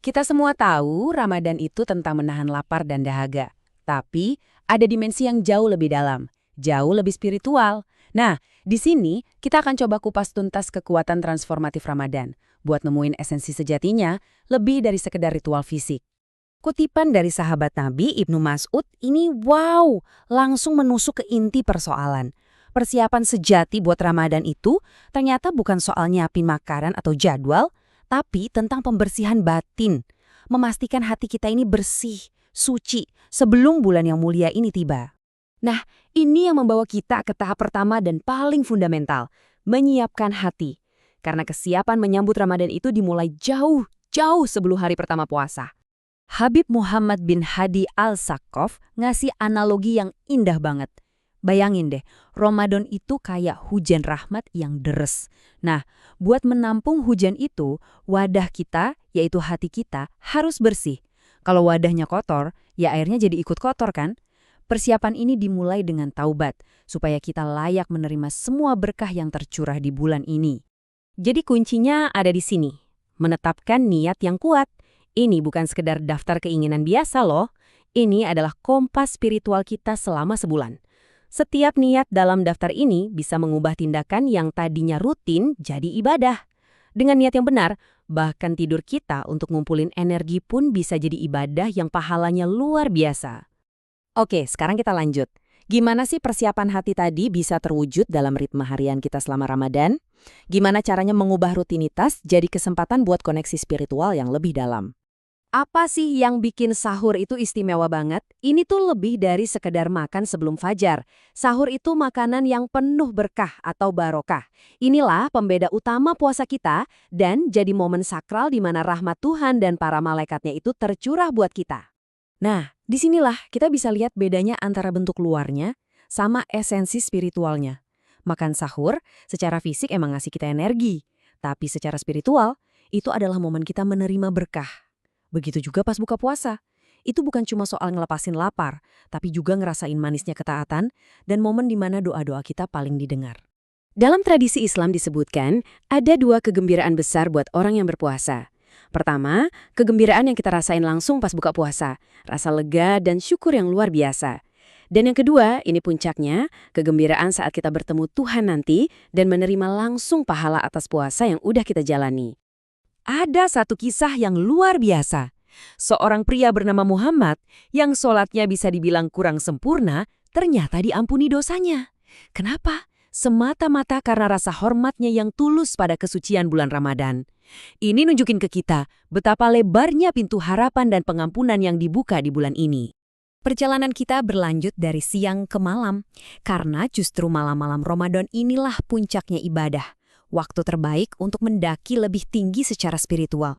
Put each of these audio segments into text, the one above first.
Kita semua tahu Ramadan itu tentang menahan lapar dan dahaga. Tapi ada dimensi yang jauh lebih dalam, jauh lebih spiritual. Nah, di sini kita akan coba kupas tuntas kekuatan transformatif Ramadan buat nemuin esensi sejatinya lebih dari sekedar ritual fisik. Kutipan dari sahabat Nabi Ibnu Mas'ud ini langsung menusuk ke inti persoalan. Persiapan sejati buat Ramadan itu ternyata bukan soal nyiapin makanan atau jadwal, tapi tentang pembersihan batin, memastikan hati kita ini bersih, suci, sebelum bulan yang mulia ini tiba. Nah, ini yang membawa kita ke tahap pertama dan paling fundamental, menyiapkan hati. Karena kesiapan menyambut Ramadan itu dimulai jauh sebelum hari pertama puasa. Habib Muhammad bin Hadi Al-Saqqaf ngasih analogi yang indah banget. Bayangin deh, Ramadan itu kayak hujan rahmat yang deres. Nah, buat menampung hujan itu, wadah kita, yaitu hati kita, harus bersih. Kalau wadahnya kotor, ya airnya jadi ikut kotor kan? Persiapan ini dimulai dengan taubat, supaya kita layak menerima semua berkah yang tercurah di bulan ini. Jadi kuncinya ada di sini, menetapkan niat yang kuat. Ini bukan sekedar daftar keinginan biasa loh, ini adalah kompas spiritual kita selama sebulan. Setiap niat dalam daftar ini bisa mengubah tindakan yang tadinya rutin jadi ibadah. Dengan niat yang benar, bahkan tidur kita untuk ngumpulin energi pun bisa jadi ibadah yang pahalanya luar biasa. Oke, sekarang kita lanjut. Gimana sih persiapan hati tadi bisa terwujud dalam ritme harian kita selama Ramadan? Gimana caranya mengubah rutinitas jadi kesempatan buat koneksi spiritual yang lebih dalam? Apa sih yang bikin sahur itu istimewa banget? Ini tuh lebih dari sekedar makan sebelum fajar. Sahur itu makanan yang penuh berkah atau barokah. Inilah pembeda utama puasa kita dan jadi momen sakral di mana rahmat Tuhan dan para malaikatnya itu tercurah buat kita. Nah, disinilah kita bisa lihat bedanya antara bentuk luarnya sama esensi spiritualnya. Makan sahur secara fisik emang ngasih kita energi, tapi secara spiritual itu adalah momen kita menerima berkah. Begitu juga pas buka puasa. Itu bukan cuma soal ngelepasin lapar, tapi juga ngerasain manisnya ketaatan dan momen di mana doa-doa kita paling didengar. Dalam tradisi Islam disebutkan, ada 2 kegembiraan besar buat orang yang berpuasa. Pertama, kegembiraan yang kita rasain langsung pas buka puasa, rasa lega dan syukur yang luar biasa. Dan yang kedua, ini puncaknya, kegembiraan saat kita bertemu Tuhan nanti dan menerima langsung pahala atas puasa yang udah kita jalani. Ada satu kisah yang luar biasa. Seorang pria bernama Muhammad yang sholatnya bisa dibilang kurang sempurna, ternyata diampuni dosanya. Kenapa? Semata-mata karena rasa hormatnya yang tulus pada kesucian bulan Ramadan. Ini nunjukin ke kita betapa lebarnya pintu harapan dan pengampunan yang dibuka di bulan ini. Perjalanan kita berlanjut dari siang ke malam, karena justru malam-malam Ramadan inilah puncaknya ibadah. Waktu terbaik untuk mendaki lebih tinggi secara spiritual.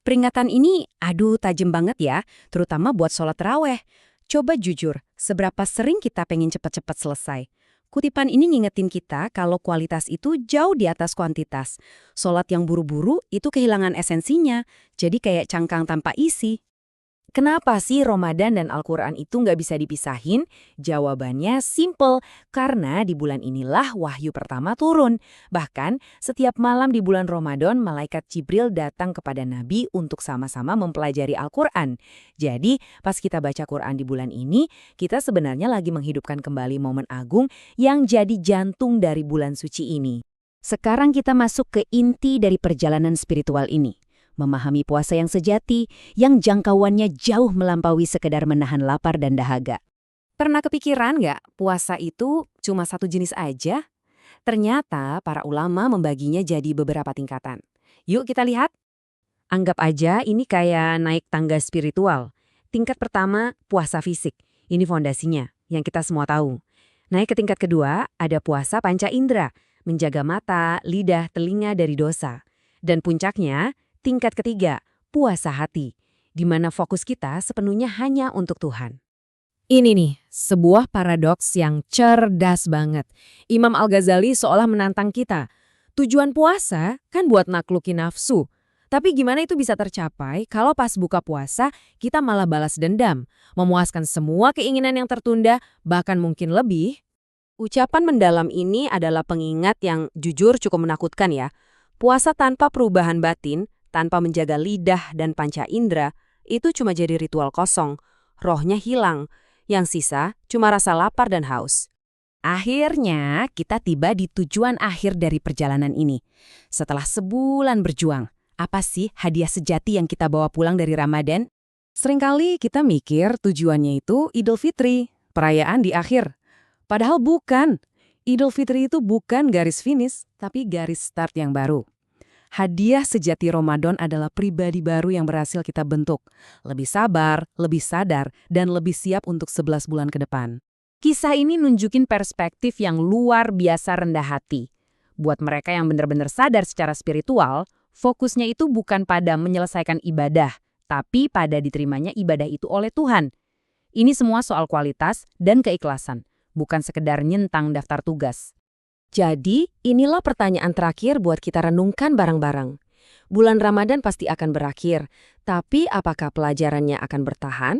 Peringatan ini, tajam banget ya, terutama buat sholat tarawih. Coba jujur, seberapa sering kita pengen cepat-cepat selesai? Kutipan ini ngingetin kita kalau kualitas itu jauh di atas kuantitas. Sholat yang buru-buru itu kehilangan esensinya, jadi kayak cangkang tanpa isi. Kenapa sih Ramadan dan Al-Quran itu nggak bisa dipisahin? Jawabannya simple, karena di bulan inilah wahyu pertama turun. Bahkan, setiap malam di bulan Ramadan, malaikat Jibril datang kepada Nabi untuk sama-sama mempelajari Al-Quran. Jadi, pas kita baca Quran di bulan ini, kita sebenarnya lagi menghidupkan kembali momen agung yang jadi jantung dari bulan suci ini. Sekarang kita masuk ke inti dari perjalanan spiritual ini. Memahami puasa yang sejati, yang jangkauannya jauh melampaui sekedar menahan lapar dan dahaga. Pernah kepikiran nggak puasa itu cuma satu jenis aja? Ternyata para ulama membaginya jadi beberapa tingkatan. Yuk kita lihat. Anggap aja ini kayak naik tangga spiritual. Tingkat pertama, puasa fisik. Ini fondasinya, yang kita semua tahu. Naik ke tingkat kedua, ada puasa panca indera, menjaga mata, lidah, telinga dari dosa. Dan puncaknya, tingkat ketiga, puasa hati, di mana fokus kita sepenuhnya hanya untuk Tuhan. Ini nih, sebuah paradoks yang cerdas banget. Imam Al-Ghazali seolah menantang kita. Tujuan puasa kan buat naklukin nafsu. Tapi gimana itu bisa tercapai kalau pas buka puasa kita malah balas dendam, memuaskan semua keinginan yang tertunda, bahkan mungkin lebih? Ucapan mendalam ini adalah pengingat yang jujur cukup menakutkan ya. Puasa tanpa perubahan batin, Tanpa menjaga lidah dan panca indera, itu cuma jadi ritual kosong. Rohnya hilang. Yang sisa cuma rasa lapar dan haus. Akhirnya, kita tiba di tujuan akhir dari perjalanan ini. Setelah sebulan berjuang, apa sih hadiah sejati yang kita bawa pulang dari Ramadan? Seringkali kita mikir tujuannya itu Idul Fitri, perayaan di akhir. Padahal bukan. Idul Fitri itu bukan garis finish, tapi garis start yang baru. Hadiah sejati Ramadan adalah pribadi baru yang berhasil kita bentuk. Lebih sabar, lebih sadar, dan lebih siap untuk 11 bulan ke depan. Kisah ini nunjukin perspektif yang luar biasa rendah hati. Buat mereka yang benar-benar sadar secara spiritual, fokusnya itu bukan pada menyelesaikan ibadah, tapi pada diterimanya ibadah itu oleh Tuhan. Ini semua soal kualitas dan keikhlasan, bukan sekedar nyentang daftar tugas. Jadi, inilah pertanyaan terakhir buat kita renungkan bareng-bareng. Bulan Ramadan pasti akan berakhir, tapi apakah pelajarannya akan bertahan?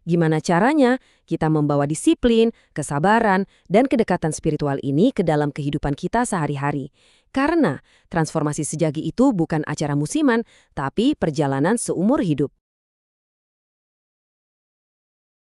Gimana caranya kita membawa disiplin, kesabaran, dan kedekatan spiritual ini ke dalam kehidupan kita sehari-hari? Karena transformasi sejati itu bukan acara musiman, tapi perjalanan seumur hidup.